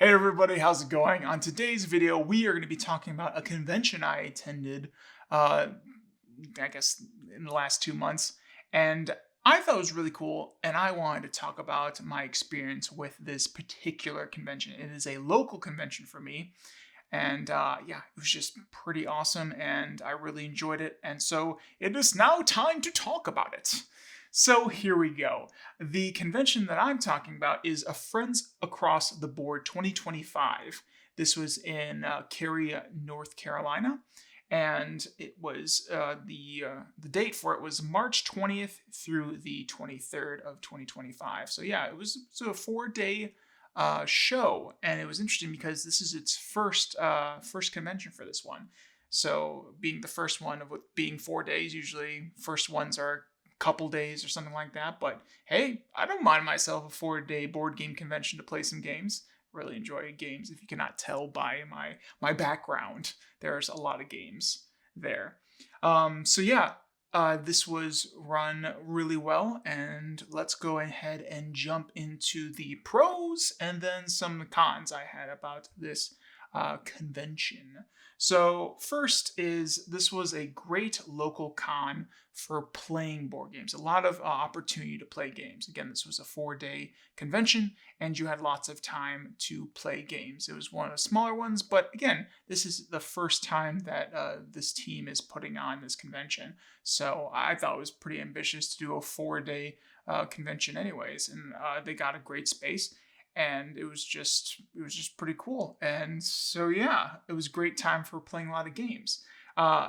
Hey everybody, how's it going? On today's video, we are going to be talking about a convention I attended, uh, I guess in the last 2 months, and I thought it was really cool, and I wanted to talk about my experience with this particular convention. It is a local convention for me, and yeah, it was just pretty awesome, and I really enjoyed it, and so it is now time to talk about it. So here we go. The convention that I'm talking about is a Friends Across the Board 2025. This was in Cary, North Carolina, and it was the date for it was March 20th through the 23rd of 2025. So yeah, it was a 4 day show, and it was interesting because this is its first convention for this one. So being the first one of it being 4 days, usually first ones are couple days or something like that. But hey, I don't mind myself a 4 day board game convention to play some games. Really enjoy games. If you cannot tell by my background, there's a lot of games there. So yeah, this was run really well, and let's go ahead and jump into the pros and then some cons I had about this convention. So first is this was a great local con for playing board games. A lot of opportunity to play games. Again, this was a 4 day convention, and you had lots of time to play games. It was one of the smaller ones, but again, this is the first time that this team is putting on this convention. So I thought it was pretty ambitious to do a 4 day convention, anyways, and they got a great space, and it was just pretty cool. And so yeah, it was a great time for playing a lot of games.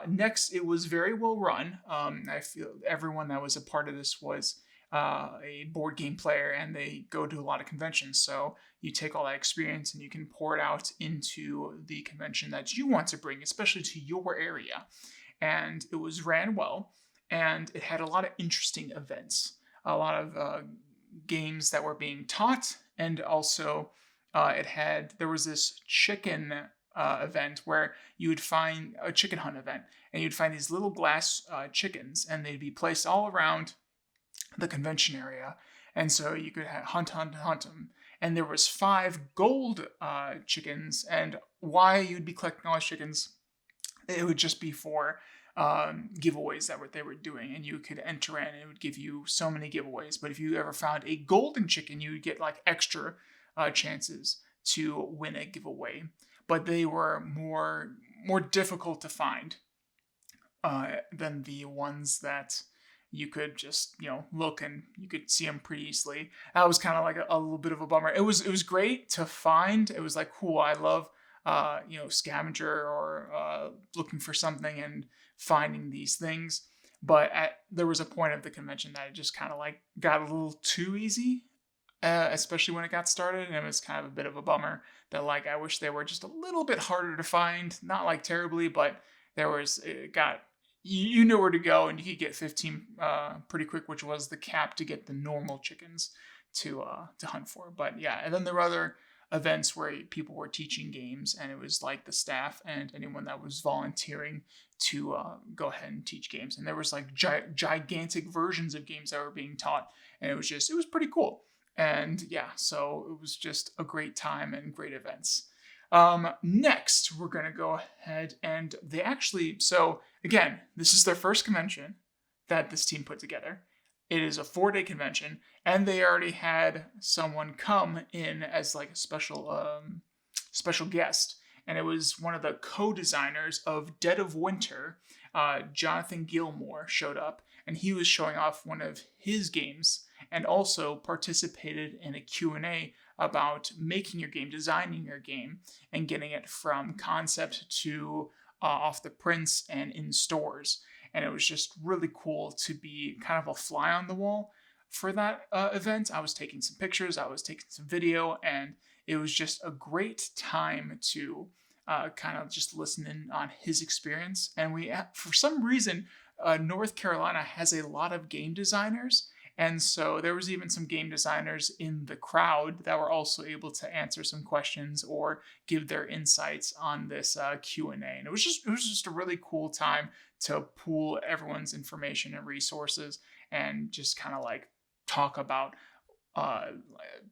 Next, it was very well run. I feel everyone that was a part of this was a board game player, and they go to a lot of conventions. So you take all that experience and you can pour it out into the convention that you want to bring, especially to your area. And it was ran well, and it had a lot of interesting events, a lot of games that were being taught, and also there was this chicken event where you would find a chicken hunt event, and you'd find these little glass chickens, and they'd be placed all around the convention area, and so you could hunt them. And there was 5 gold chickens, and why you'd be collecting all those chickens, it would just be for giveaways that they were doing, and you could enter in, and it would give you so many giveaways. But if you ever found a golden chicken, you would get like extra chances to win a giveaway. But they were more difficult to find than the ones that you could just look and you could see them pretty easily. That was kind of like a little bit of a bummer. It was great to find. It was like cool. I love scavenger or looking for something and finding these things. But there was a point of the convention that it just kind of like got a little too easy, especially when it got started, and it was kind of a bit of a bummer that like I wish they were just a little bit harder to find. Not like terribly, but you knew where to go, and you could get 15 pretty quick, which was the cap to get the normal chickens to hunt for. But yeah, and then there were other events where people were teaching games, and it was like the staff and anyone that was volunteering to go ahead and teach games. And there was like gigantic versions of games that were being taught, and it was pretty cool. And yeah, so it was just a great time and great events. Next, we're going to go ahead and so again, this is their first convention that this team put together. It is a 4 day convention, and they already had someone come in as like a special guest, and it was one of the co-designers of Dead of Winter. Jonathan Gilmore showed up, and he was showing off one of his games, and also participated in a Q&A about making your game, designing your game, and getting it from concept to off the prints and in stores. And it was just really cool to be kind of a fly on the wall for that event. I was taking some pictures, I was taking some video, and it was just a great time to kind of just listen in on his experience. And for some reason, North Carolina has a lot of game designers. And so there was even some game designers in the crowd that were also able to answer some questions or give their insights on this Q&A. And it was just a really cool time to pool everyone's information and resources, and just kind of like talk about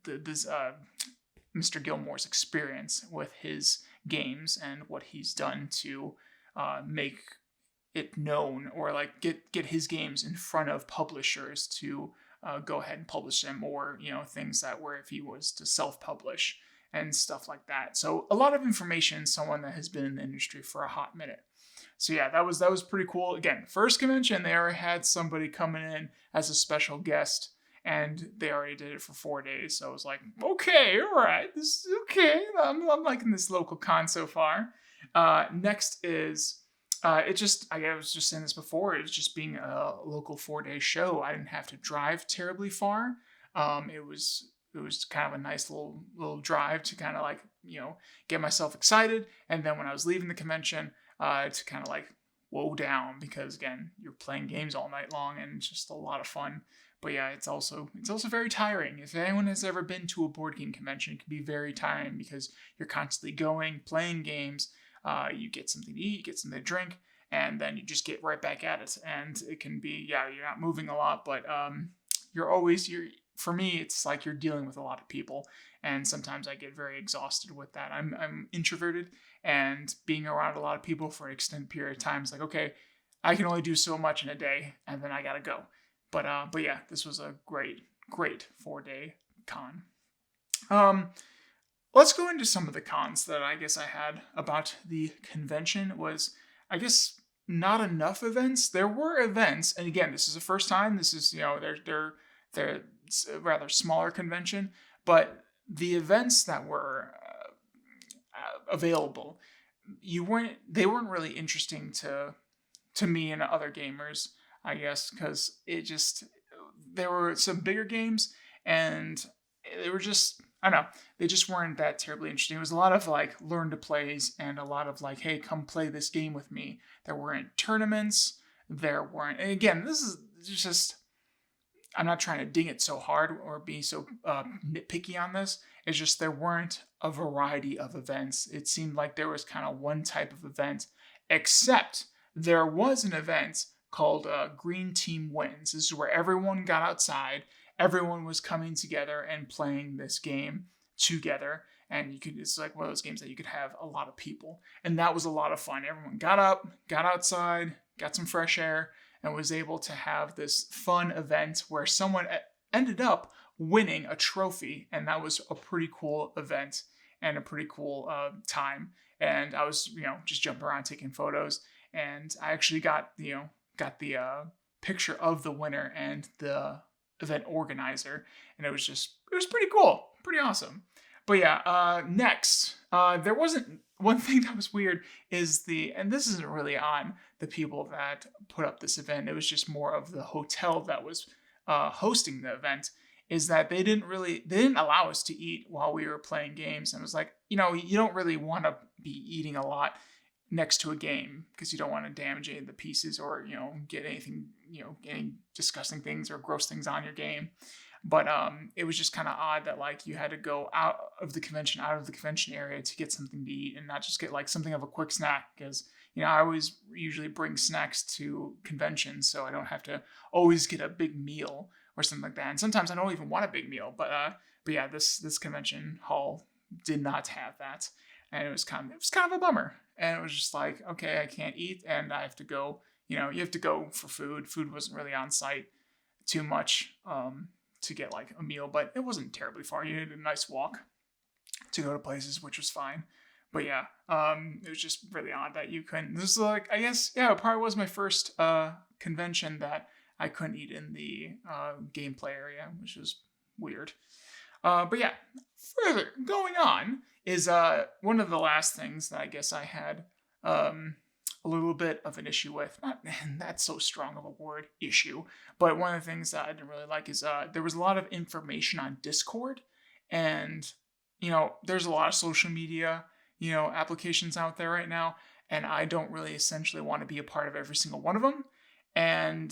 this Mr. Gilmore's experience with his games and what he's done to make it known, or like get his games in front of publishers to go ahead and publish them, or things that were if he was to self-publish and stuff like that. So a lot of information, someone that has been in the industry for a hot minute. So yeah, that was pretty cool. Again, first convention, they already had somebody coming in as a special guest, and they already did it for 4 days. So I was like, okay, all right, this is okay. I'm liking this local con so far. Next is I was just saying this before, it was just being a local 4-day show. I didn't have to drive terribly far. It was kind of a nice little drive to kind of like, get myself excited. And then when I was leaving the convention, to kind of like woe down, because again, you're playing games all night long and it's just a lot of fun. But yeah, it's also very tiring. If anyone has ever been to a board game convention, it can be very tiring because you're constantly going, playing games. You get something to eat, you get something to drink, and then you just get right back at it. And it can be, you're not moving a lot, but for me, it's like you're dealing with a lot of people. And sometimes I get very exhausted with that. I'm introverted, and being around a lot of people for an extended period of time is like, okay, I can only do so much in a day, and then I gotta go. But yeah, this was a great 4-day con. Let's go into some of the cons that I guess I had about the convention. Was, I guess, not enough events. There were events, and again, this is the first time. This is, they're a rather smaller convention, but the events that were available, they weren't really interesting to me and other gamers, I guess, because there were some bigger games, and they were just, I don't know, they just weren't that terribly interesting. It was a lot of like learn to plays and a lot of like, hey, come play this game with me. There weren't tournaments. There weren't, and again, this is just, I'm not trying to ding it so hard or be so nitpicky on this. It's just there weren't a variety of events. It seemed like there was kind of one type of event, except there was an event called Green Team Wins. This is where everyone got outside. Everyone was coming together and playing this game together. And it's like one of those games that you could have a lot of people. And that was a lot of fun. Everyone got up, got outside, got some fresh air, and was able to have this fun event where someone ended up winning a trophy. And that was a pretty cool event and a pretty cool time. And I was, just jumping around taking photos. And I actually got the picture of the winner and the event organizer. And it was pretty cool. Pretty awesome. But yeah, next, there wasn't, one thing that was weird is and this isn't really on the people that put up this event, it was just more of the hotel that was hosting the event, is that they didn't allow us to eat while we were playing games. And it was like, you don't really want to be eating a lot next to a game because you don't want to damage any of the pieces or, get anything, any disgusting things or gross things on your game. But it was just kind of odd that like you had to go out of the convention area to get something to eat and not just get like something of a quick snack, because I always usually bring snacks to conventions, so I don't have to always get a big meal or something like that. And sometimes I don't even want a big meal. But yeah, this convention hall did not have that, and it was kind of a bummer. And it was just like, okay, I can't eat, and I have to go. You have to go for food. Food wasn't really on site too much. To get like a meal, but it wasn't terribly far. You needed a nice walk to go to places, which was fine. But yeah, it was just really odd that you couldn't. This is like, I guess, yeah, it probably was my first convention that I couldn't eat in the gameplay area, which is weird. But yeah, further going on is one of the last things that I guess I had a little bit of an issue with. Not that's so strong of a word, issue. But one of the things that I didn't really like is there was a lot of information on Discord. And, there's a lot of social media, applications out there right now. And I don't really essentially want to be a part of every single one of them. And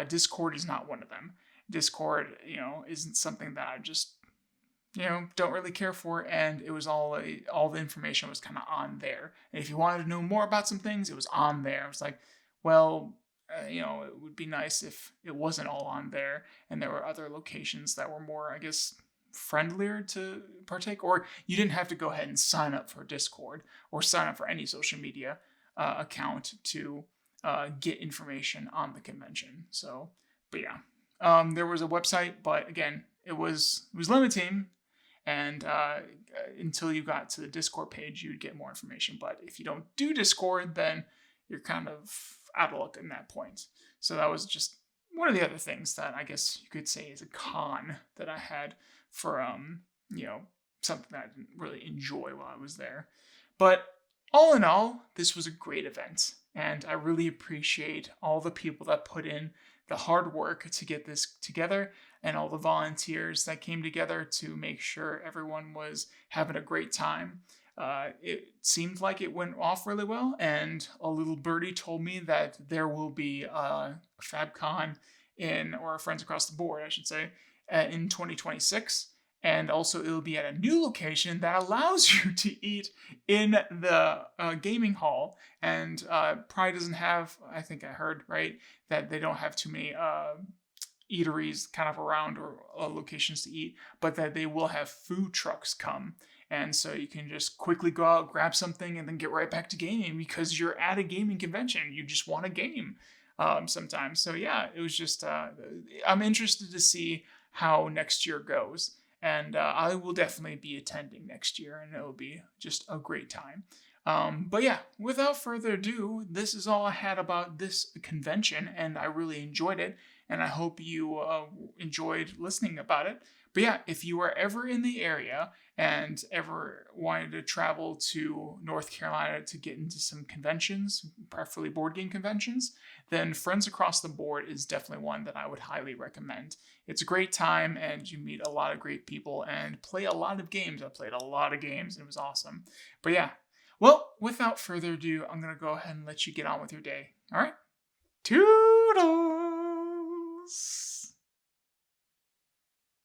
Discord is not one of them. Discord, isn't something that I just, don't really care for, and it was all the information was kind of on there. And if you wanted to know more about some things, it was on there. It was like, well, it would be nice if it wasn't all on there, and there were other locations that were more, I guess, friendlier to partake, or you didn't have to go ahead and sign up for Discord or sign up for any social media account to get information on the convention. So, but yeah, there was a website, but again, it was limiting, and until you got to the Discord page, you'd get more information. But if you don't do Discord, then you're kind of out of luck in that point. So that was just one of the other things that I guess you could say is a con that I had for something that I didn't really enjoy while I was there. But all in all, this was a great event, and I really appreciate all the people that put in the hard work to get this together, and all the volunteers that came together to make sure everyone was having a great time. It seemed like it went off really well, and a little birdie told me that there will be a FabCon or Friends Across the Board, I should say, in 2026. And also, it'll be at a new location that allows you to eat in the gaming hall. And probably doesn't have, I think I heard, right, that they don't have too many eateries kind of around or locations to eat, but that they will have food trucks come. And so you can just quickly go out, grab something, and then get right back to gaming because you're at a gaming convention. You just want a game sometimes. So yeah, it was just, I'm interested to see how next year goes. And I will definitely be attending next year, and it will be just a great time. But yeah, without further ado, this is all I had about this convention, and I really enjoyed it, and I hope you enjoyed listening about it. But yeah, if you are ever in the area and ever wanted to travel to North Carolina to get into some conventions, preferably board game conventions, then Friends Across the Board is definitely one that I would highly recommend. It's a great time, and you meet a lot of great people and play a lot of games. I played a lot of games, and it was awesome. But yeah, well, without further ado, I'm going to go ahead and let you get on with your day. All right? Toodles!